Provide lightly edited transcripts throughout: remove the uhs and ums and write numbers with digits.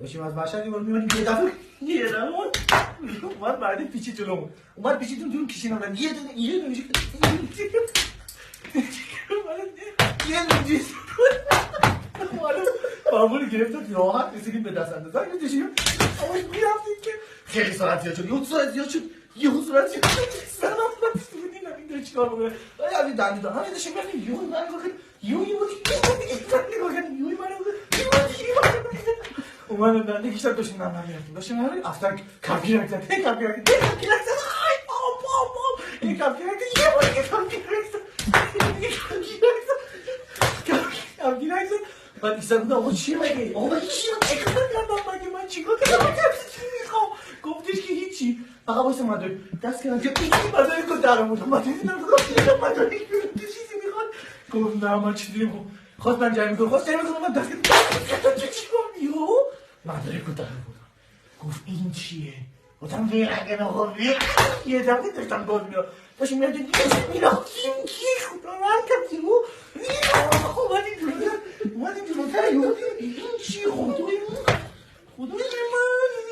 داشتیم از مشهد یه بار می‌اومدیم یه دفعه اومد بعد پیچید جلومون اومد پیچیدون جلوم کشیدم یه دونه یه معمولی گرفتم راحت رسیدیم به دست اندازه زنگ داشتیم اما میرفتیم که خیلی سرعت زیاد شد یهو سرعت زیاد شد سلام بودیم این داره چیکار میکنه همین دنده دارم همین داشتیم رفتیم یهو من نگاه کردم یهو اومدم دنده کشتم داشتیم نم میرفتیم داشتیم افتر کپگیرک زد کپگیرک زد این کپگیرک زد بعد ایستاد بودم آقا چیه مگه؟ آقا چیه؟ اکرام کردم مگه من چیکار کردم؟ گفتش که هیچی فقط واسه مدرک دست کردم که این مدرک رو درم بودم مدرک مدرک چیزی میخواد گفت نه من چیزی نمیخوام خواست من جایی میکنم من دست کردم تو چیکار یو مدرک رو درم بودم گفت این چیه؟ گفتم ویرنگن آقا یه دفعه داشتم گاز میرم داشتیم میرم این کی خدا من کم اومدیم جلوتر این چی خدای من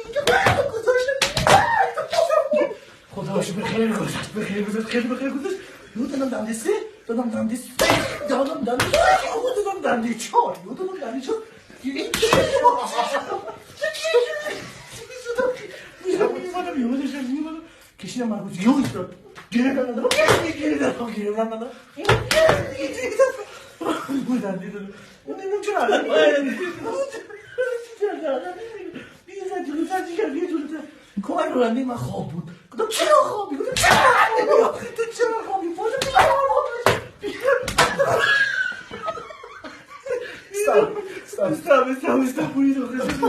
اینجا گذاشتم خدا شو بخیر گذاشت خیلی بخیر گذاشت دادم دنده چهار این چی میومدم کشیدم من گوش یوش داد گیردم بودن دیدم اون نمیم چرا علم بیزن جلوتر کمک رونده من خواب بود گفتم چرا خوابی؟ گفتم چرا خوابی؟ Stop.